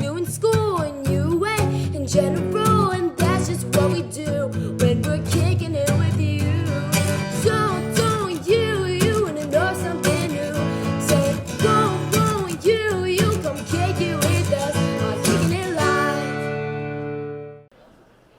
new in school and UA in general, and that's just what we do when we're kicking it with you. So don't you wanna know something new? Say go you come kick it with us on Kicking It Live.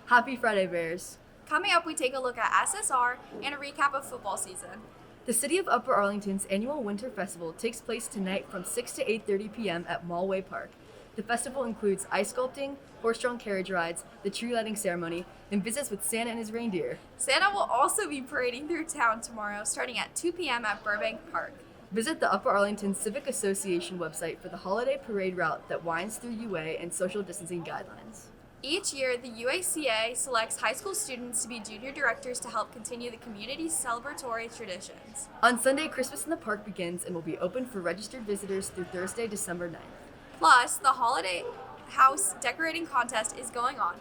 Happy Friday, Bears. Coming up, we take a look at SSR and a recap of football season. The City of Upper Arlington's annual Winter Festival takes place tonight from 6 to 8:30 p.m. at Mallway Park. The festival includes ice sculpting, horse-drawn carriage rides, the tree lighting ceremony, and visits with Santa and his reindeer. Santa will also be parading through town tomorrow, starting at 2 p.m. at Burbank Park. Visit the Upper Arlington Civic Association website for the holiday parade route that winds through UA and social distancing guidelines. Each year, the UACA selects high school students to be junior directors to help continue the community's celebratory traditions. On Sunday, Christmas in the Park begins and will be open for registered visitors through Thursday, December 9th. Plus, the Holiday House Decorating Contest is going on.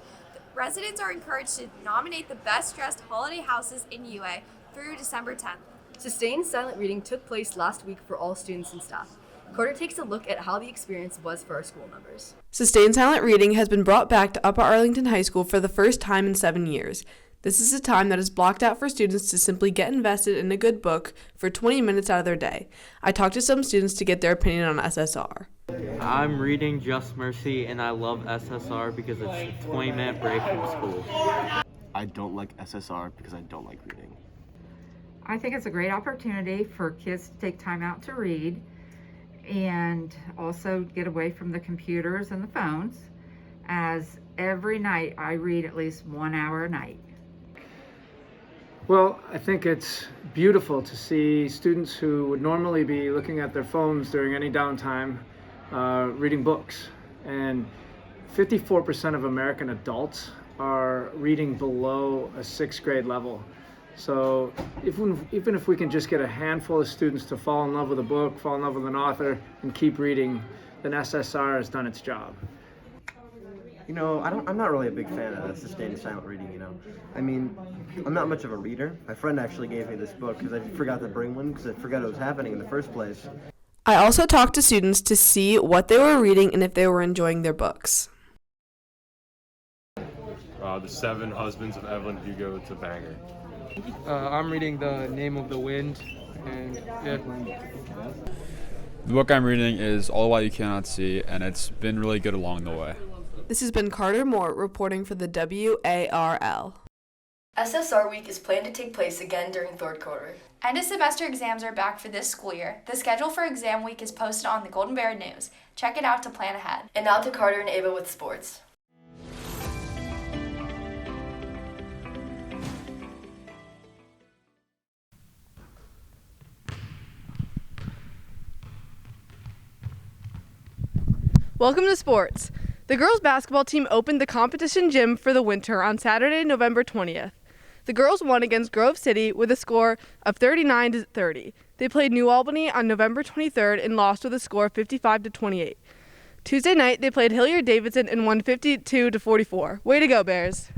Residents are encouraged to nominate the best dressed holiday houses in UA through December 10th. Sustained silent reading took place last week for all students and staff. Carter takes a look at how the experience was for our school members. Sustained silent reading has been brought back to Upper Arlington High School for the first time in 7 years. This is a time that is blocked out for students to simply get invested in a good book for 20 minutes out of their day. I talked to some students to get their opinion on SSR. I'm reading Just Mercy, and I love SSR because it's a 20-minute break from school. I don't like SSR because I don't like reading. I think it's a great opportunity for kids to take time out to read and also get away from the computers and the phones, as every night I read at least 1 hour a night. Well, I think it's beautiful to see students who would normally be looking at their phones during any downtime reading books. And 54% of American adults are reading below a 6th grade level. So even if we can just get a handful of students to fall in love with a book, fall in love with an author, and keep reading, then SSR has done its job. You know, I'm not really a big fan of sustained silent reading, you know. I mean, I'm not much of a reader. My friend actually gave me this book because I forgot to bring one because I forgot it was happening in the first place. I also talked to students to see what they were reading and if they were enjoying their books. The Seven Husbands of Evelyn Hugo. It's a banger. I'm reading The Name of the Wind, and yeah. The book I'm reading is All Why You Cannot See, and it's been really good along the way. This has been Carter Moore reporting for the WARL. SSR week is planned to take place again during third quarter. End of semester exams are back for this school year. The schedule for exam week is posted on the Golden Bear News. Check it out to plan ahead. And now to Carter and Ava with sports. Welcome to sports. The girls basketball team opened the competition gym for the winter on Saturday, November 20th. The girls won against Grove City with a score of 39-30. They played New Albany on November 23rd and lost with a score of 55-28. Tuesday night, they played Hilliard-Davidson and won 52-44. Way to go, Bears.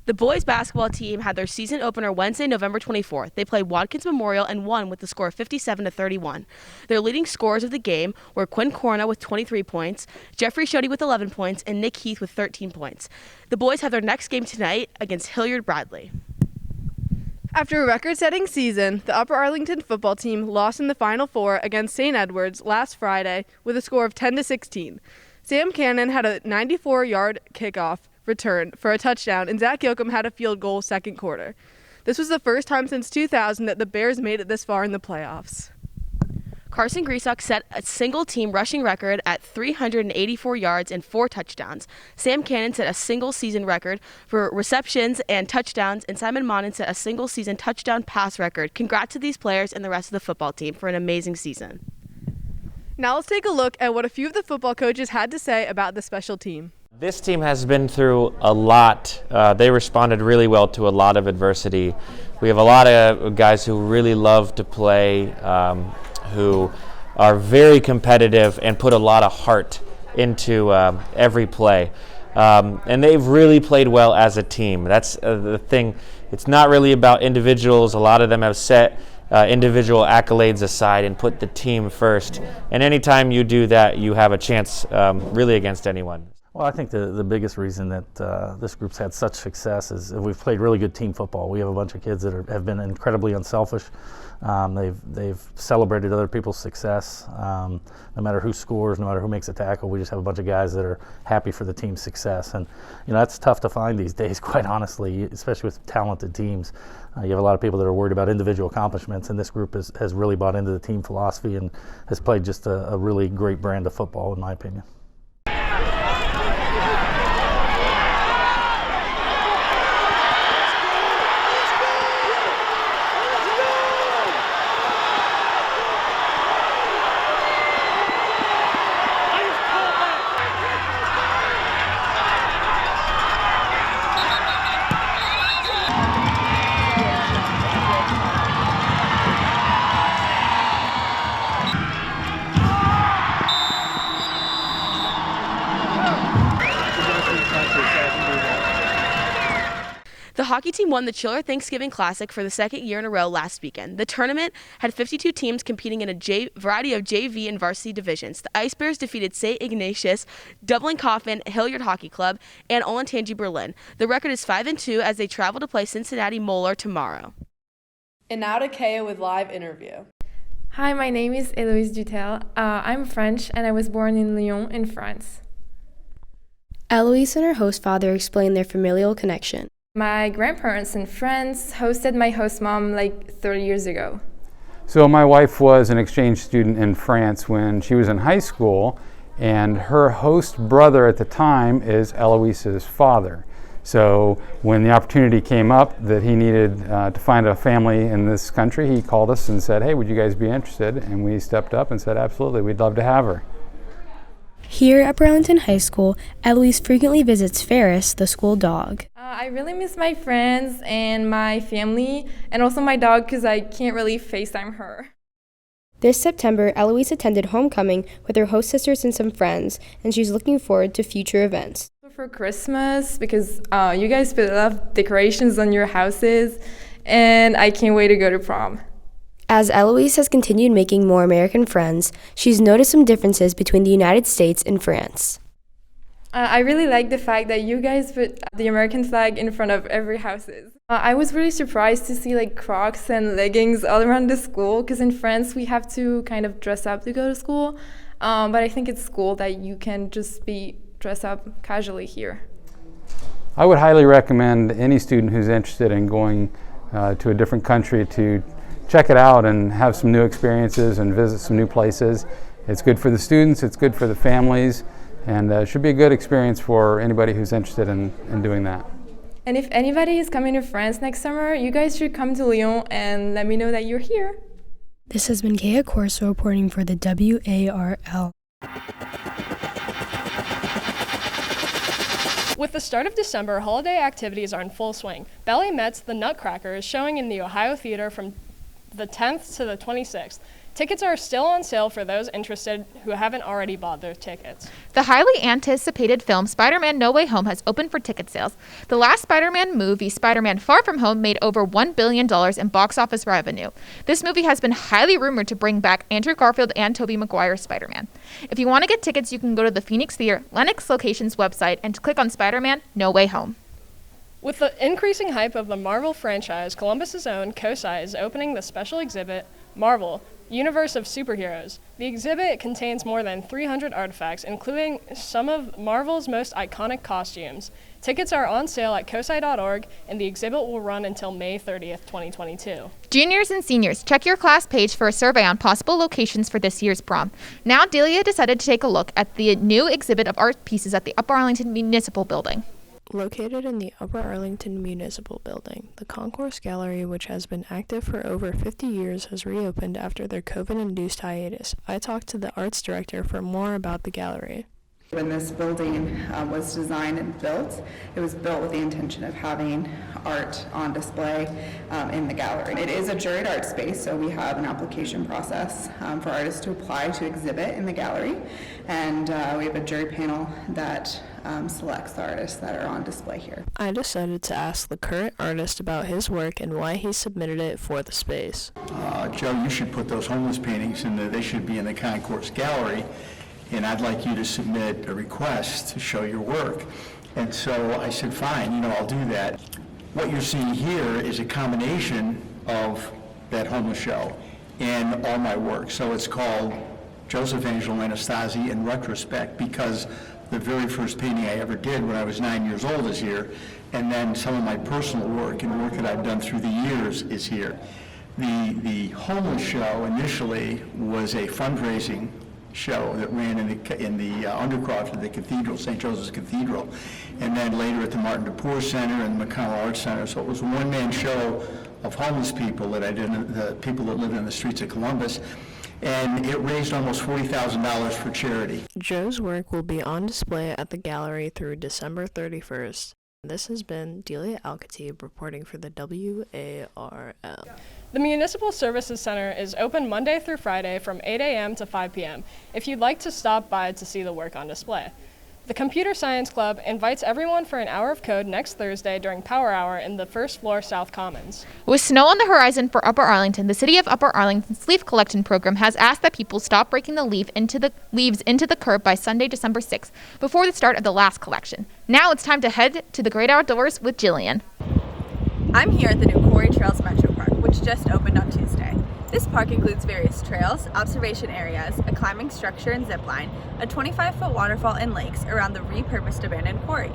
The boys basketball team had their season opener Wednesday, November 24th. They played Watkins Memorial and won with the score of 57-31. Their leading scorers of the game were Quinn Corna with 23 points, Jeffrey Shoddy with 11 points, and Nick Heath with 13 points. The boys have their next game tonight against Hilliard-Bradley. After a record-setting season, the Upper Arlington football team lost in the Final Four against St. Edward's last Friday with a score of 10-16. Sam Cannon had a 94-yard kickoff return for a touchdown, and Zach Yoakum had a field goal second quarter. This was the first time since 2000 that the Bears made it this far in the playoffs. Carson Griesok set a single-team rushing record at 384 yards and 4 touchdowns. Sam Cannon set a single-season record for receptions and touchdowns, and Simon Monin set a single-season touchdown pass record. Congrats to these players and the rest of the football team for an amazing season. Now let's take a look at what a few of the football coaches had to say about the special team. This team has been through a lot. They responded really well to a lot of adversity. We have a lot of guys who really love to play, who are very competitive and put a lot of heart into every play. And they've really played well as a team. That's the thing. It's not really about individuals. A lot of them have set individual accolades aside and put the team first. And anytime you do that, you have a chance really against anyone. Well, I think the biggest reason that this group's had such success is we've played really good team football. We have a bunch of kids that have been incredibly unselfish. They've celebrated other people's success. No matter who scores, no matter who makes a tackle, we just have a bunch of guys that are happy for the team's success. And that's tough to find these days, quite honestly, especially with talented teams. You have a lot of people that are worried about individual accomplishments, and this group has really bought into the team philosophy and has played just a really great brand of football, in my opinion. The hockey team won the Chiller Thanksgiving Classic for the second year in a row last weekend. The tournament had 52 teams competing in a variety of JV and varsity divisions. The Ice Bears defeated St. Ignatius, Dublin Coffin, Hilliard Hockey Club, and Olentangy Berlin. The record is 5-2 as they travel to play Cincinnati Moeller tomorrow. And now to Kaya with live interview. Hi, my name is Héloïse Dutel. I'm French and I was born in Lyon in France. Eloise and her host father explained their familial connection. My grandparents in France hosted my host mom like 30 years ago. So my wife was an exchange student in France when she was in high school, and her host brother at the time is Eloise's father. So when the opportunity came up that he needed to find a family in this country, he called us and said, "Hey, would you guys be interested?" And we stepped up and said, "Absolutely, we'd love to have her." Here at Burlington High School, Eloise frequently visits Ferris, the school dog. I really miss my friends and my family, and also my dog because I can't really FaceTime her. This September, Eloise attended homecoming with her host sisters and some friends, and she's looking forward to future events. For Christmas, because you guys put a lot of decorations on your houses, and I can't wait to go to prom. As Eloise has continued making more American friends, she's noticed some differences between the United States and France. I really like the fact that you guys put the American flag in front of every houses. I was really surprised to see like Crocs and leggings all around the school, because in France we have to kind of dress up to go to school, but I think it's cool that you can just be dressed up casually here. I would highly recommend any student who's interested in going to a different country to check it out and have some new experiences and visit some new places. It's good for the students, it's good for the families, and it should be a good experience for anybody who's interested in doing that. And if anybody is coming to France next summer, you guys should come to Lyon and let me know that you're here. This has been Kaya Corso reporting for the WARL. With the start of December, holiday activities are in full swing. Ballet Met's The Nutcracker is showing in the Ohio Theater from the 10th to the 26th. Tickets are still on sale for those interested who haven't already bought their tickets. The highly anticipated film Spider-Man No Way Home has opened for ticket sales. The last Spider-Man movie, Spider-Man Far From Home, made over $1 billion in box office revenue. This movie has been highly rumored to bring back Andrew Garfield and Tobey Maguire's Spider-Man. If you want to get tickets, you can go to the Phoenix Theater Lenox location's website and click on Spider-Man No Way Home. With the increasing hype of the Marvel franchise, Columbus's own COSI is opening the special exhibit, Marvel, Universe of Superheroes. The exhibit contains more than 300 artifacts, including some of Marvel's most iconic costumes. Tickets are on sale at cosi.org, and the exhibit will run until May 30th, 2022. Juniors and seniors, check your class page for a survey on possible locations for this year's prom. Now, Delia decided to take a look at the new exhibit of art pieces at the Upper Arlington Municipal Building. Located in the Upper Arlington Municipal Building, the Concourse Gallery, which has been active for over 50 years, has reopened after their COVID-induced hiatus. I talked to the arts director for more about the gallery. When this building was designed and built, it was built with the intention of having art on display in the gallery. It is a juried art space, so we have an application process for artists to apply to exhibit in the gallery, and we have a jury panel that selects the artists that are on display here. I decided to ask the current artist about his work and why he submitted it for the space. Joe, you should put those homeless paintings in they should be in the concourse gallery, and I'd like you to submit a request to show your work. And so I said, fine, I'll do that. What you're seeing here is a combination of that homeless show and all my work. So it's called Joseph Angelo Anastasi in retrospect, because the very first painting I ever did when I was 9 years old is here, and then some of my personal work and work that I've done through the years is here. The homeless show initially was a fundraising show that ran in the undercroft of the cathedral, St. Joseph's Cathedral, and then later at the Martin DePoor Center and the McConnell Arts Center. So it was a one-man show of homeless people that I did, the people that lived in the streets of Columbus, and it raised almost $40,000 for charity. Joe's work will be on display at the gallery through December 31st. This has been Delia Alkatib reporting for the WARL. The Municipal Services Center is open Monday through Friday from 8 a.m. to 5 p.m. if you'd like to stop by to see the work on display. The Computer Science Club invites everyone for an hour of code next Thursday during Power Hour in the first floor South Commons. With snow on the horizon for Upper Arlington, the City of Upper Arlington's leaf collection program has asked that people stop breaking the leaves into the curb by Sunday, December 6th, before the start of the last collection. Now it's time to head to the great outdoors with Jillian. I'm here at the new Quarry Trails Metro Park, which just opened on Tuesday. This park includes various trails, observation areas, a climbing structure and zip line, a 25-foot waterfall and lakes around the repurposed abandoned quarry.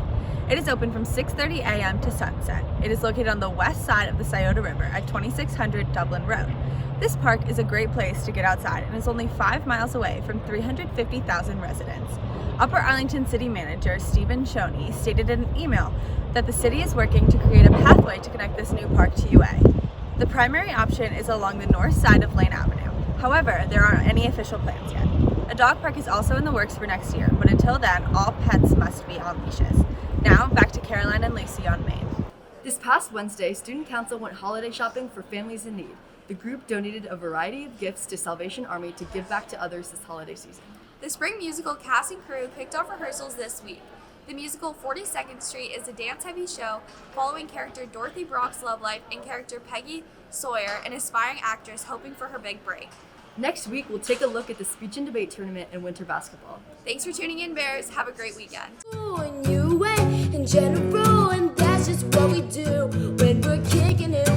It is open from 6:30 a.m. to sunset. It is located on the west side of the Scioto River at 2600 Dublin Road. This park is a great place to get outside and is only 5 miles away from 350,000 residents. Upper Arlington City Manager Stephen Shoney stated in an email that the city is working to create a pathway to connect this new park to UA. The primary option is along the north side of Lane Avenue. However, there aren't any official plans yet. A dog park is also in the works for next year, but until then, all pets must be on leashes. Now, back to Caroline and Lucy on Main. This past Wednesday, Student Council went holiday shopping for families in need. The group donated a variety of gifts to Salvation Army to give back to others this holiday season. The spring musical cast and crew kicked off rehearsals this week. The musical 42nd Street is a dance-heavy show following character Dorothy Brock's love life and character Peggy Sawyer, an aspiring actress hoping for her big break. Next week, we'll take a look at the speech and debate tournament and winter basketball. Thanks for tuning in, Bears. Have a great weekend. In general, and that's just what we do when we're kicking it.